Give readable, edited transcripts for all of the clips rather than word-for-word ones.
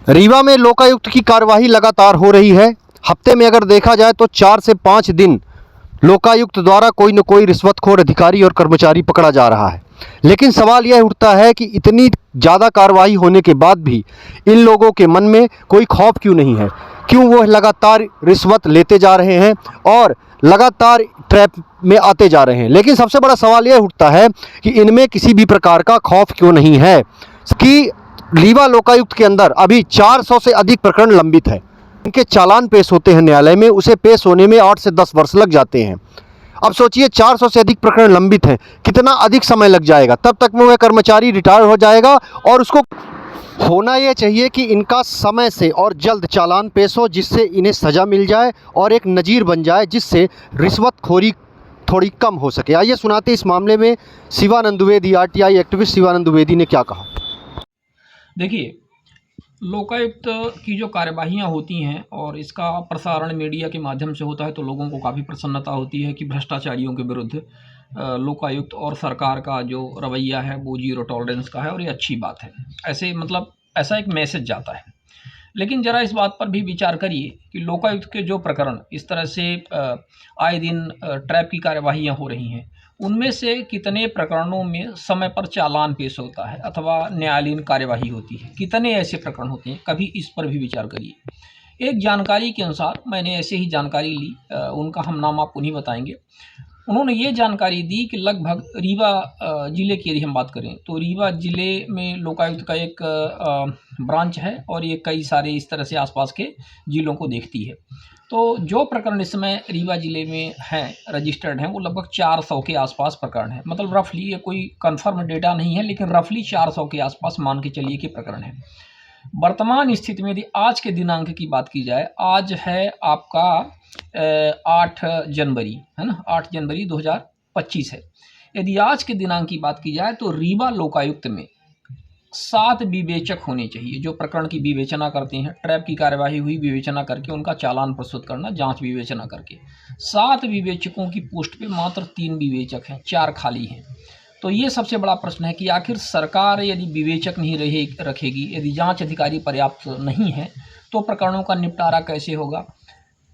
रीवा में लोकायुक्त की कार्यवाही लगातार हो रही है। हफ्ते में अगर देखा जाए तो 4 से 5 दिन लोकायुक्त द्वारा कोई न कोई रिश्वतखोर अधिकारी और कर्मचारी पकड़ा जा रहा है। लेकिन सवाल यह उठता है कि इतनी ज़्यादा कार्रवाई होने के बाद भी इन लोगों के मन में कोई खौफ क्यों नहीं है? क्यों वो लगातार रिश्वत लेते जा रहे हैं और लगातार ट्रैप में आते जा रहे हैं? लेकिन सबसे बड़ा सवाल यह उठता है कि इनमें किसी भी प्रकार का खौफ क्यों नहीं है कि रीवा लोकायुक्त के अंदर अभी 400 से अधिक प्रकरण लंबित है। इनके चालान पेश होते हैं न्यायालय में, उसे पेश होने में 8 से 10 वर्ष लग जाते हैं। अब सोचिए 400 से अधिक प्रकरण लंबित हैं, कितना अधिक समय लग जाएगा। तब तक में वह कर्मचारी रिटायर हो जाएगा और उसको होना यह चाहिए कि इनका समय से और जल्द चालान पेश हो, जिससे इन्हें सज़ा मिल जाए और एक नज़ीर बन जाए, जिससे रिश्वतखोरी थोड़ी कम हो सके। आइए सुनाते इस मामले में शिवानंद द्विवेदी, आरटीआई एक्टिविस्ट शिवानंद द्विवेदी ने क्या कहा। देखिए, लोकायुक्त की जो कार्यवाहियाँ होती हैं और इसका प्रसारण मीडिया के माध्यम से होता है तो लोगों को काफ़ी प्रसन्नता होती है कि भ्रष्टाचारियों के विरुद्ध लोकायुक्त और सरकार का जो रवैया है वो ज़ीरो टॉलरेंस का है और ये अच्छी बात है। ऐसे मतलब ऐसा एक मैसेज जाता है। लेकिन ज़रा इस बात पर भी विचार करिए कि लोकायुक्त के जो प्रकरण इस तरह से आए दिन ट्रैप की कार्यवाहियाँ हो रही हैं, उनमें से कितने प्रकरणों में समय पर चालान पेश होता है अथवा न्यायालयीन कार्यवाही होती है? कितने ऐसे प्रकरण होते हैं? कभी इस पर भी विचार करिए। एक जानकारी के अनुसार मैंने ऐसे ही जानकारी ली, उनका हम नाम आपको नहीं बताएंगे। उन्होंने ये जानकारी दी कि लगभग रीवा ज़िले की यदि हम बात करें तो रीवा ज़िले में लोकायुक्त का एक ब्रांच है और ये कई सारे इस तरह से आसपास के ज़िलों को देखती है। तो जो प्रकरण इस समय रीवा ज़िले में हैं, रजिस्टर्ड हैं, वो लगभग 400 के आसपास प्रकरण हैं। मतलब रफली, ये कोई कंफर्म डेटा नहीं है, लेकिन रफली 400 के आसपास मान के चलिए कि प्रकरण है। वर्तमान स्थिति में यदि आज के दिनांक की बात की जाए, आज है आपका 8 जनवरी, है ना, 8 जनवरी 2025 है। यदि आज के दिनांक की बात की जाए तो रीवा लोकायुक्त में 7 विवेचक होने चाहिए जो प्रकरण की विवेचना करते हैं। ट्रैप की कार्यवाही हुई, विवेचना करके उनका चालान प्रस्तुत करना, जांच विवेचना करके। 7 विवेचकों की पोस्ट पे मात्र 3 विवेचक हैं, 4 खाली हैं। तो ये सबसे बड़ा प्रश्न है कि आखिर सरकार यदि विवेचक नहीं रखेगी, यदि जांच अधिकारी पर्याप्त नहीं है, तो प्रकरणों का निपटारा कैसे होगा?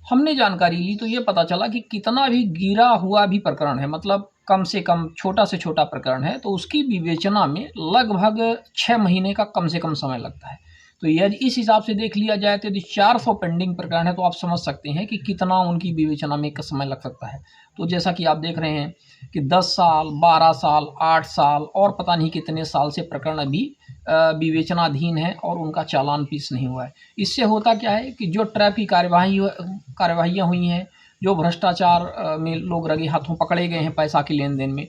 हमने जानकारी ली तो ये पता चला कि कितना भी गिरा हुआ भी प्रकरण है, मतलब कम से कम छोटा से छोटा प्रकरण है, तो उसकी विवेचना में लगभग 6 महीने का कम से कम समय लगता है। तो यदि इस हिसाब से देख लिया जाए तो यदि 400 पेंडिंग प्रकरण है तो आप समझ सकते हैं कि कितना उनकी विवेचना में का समय लग सकता है। तो जैसा कि आप देख रहे हैं कि 10 साल, 12 साल, 8 साल और पता नहीं कितने साल से प्रकरण अभी विवेचनाधीन है और उनका चालान पेश नहीं हुआ है। इससे होता क्या है कि जो ट्रैप की कार्यवाहियाँ हुई हैं, जो भ्रष्टाचार में लोग रंगे हाथों पकड़े गए हैं पैसा के लेन देन में,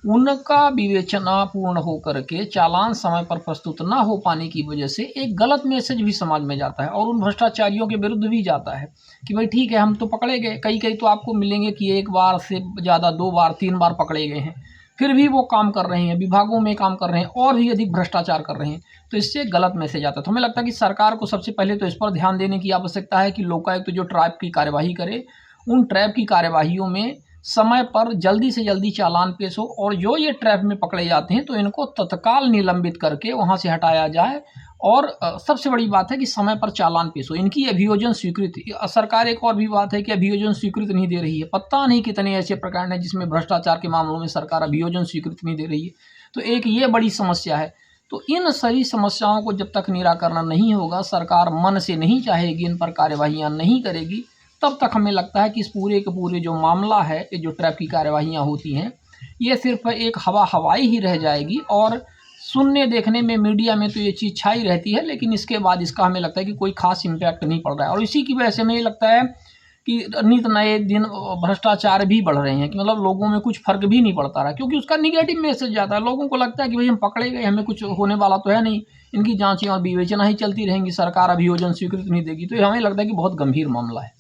उनका विवेचना पूर्ण हो करके चालान समय पर प्रस्तुत ना हो पाने की वजह से एक गलत मैसेज भी समाज में जाता है और उन भ्रष्टाचारियों के विरुद्ध भी जाता है कि भाई ठीक है, हम तो पकड़े गए। कई तो आपको मिलेंगे कि 1 बार से ज़्यादा 2 बार 3 बार पकड़े गए हैं, फिर भी वो काम कर रहे हैं, विभागों में काम कर रहे हैं और भी अधिक भ्रष्टाचार कर रहे हैं। तो इससे गलत मैसेज आता है। तो हमें लगता है कि सरकार को सबसे पहले तो इस पर ध्यान देने की आवश्यकता है कि लोकायुक्त जो ट्रैप की कार्यवाही करे, उन ट्रैप की कार्यवाहियों में समय पर जल्दी से जल्दी चालान पेश हो और जो ये ट्रैप में पकड़े जाते हैं तो इनको तत्काल निलंबित करके वहाँ से हटाया जाए। और सबसे बड़ी बात है कि समय पर चालान पेश हो। इनकी अभियोजन स्वीकृति, सरकार एक और भी बात है कि अभियोजन स्वीकृति नहीं दे रही है। पता नहीं कितने ऐसे प्रकरण हैं जिसमें भ्रष्टाचार के मामलों में सरकार अभियोजन स्वीकृति नहीं दे रही है। तो एक ये बड़ी समस्या है। तो इन सारी समस्याओं को जब तक निराकरण नहीं होगा, सरकार मन से नहीं चाहेगी, इन पर कार्यवाहियाँ नहीं करेगी, तब तक हमें लगता है कि इस पूरे के पूरे जो मामला है, ये जो ट्रैप की कार्यवाहियाँ होती हैं, ये सिर्फ एक हवाई ही रह जाएगी। और सुनने देखने में मीडिया में तो ये चीज़ छाई रहती है, लेकिन इसके बाद इसका हमें लगता है कि कोई खास इम्पैक्ट नहीं पड़ रहा है। और इसी की वजह से हमें ये लगता है कि नित नए दिन भ्रष्टाचार भी बढ़ रहे हैं, कि मतलब लोगों में कुछ फ़र्क भी नहीं पड़ता रहा, क्योंकि उसका निगेटिव मैसेज जाता है। लोगों को लगता है कि भाई हम पकड़े गए, हमें कुछ होने वाला तो है नहीं, इनकी जाँचें और विवेचना ही चलती रहेंगी, सरकार अभियोजन स्वीकृति नहीं देगी। तो ये हमें लगता है कि बहुत गंभीर मामला है।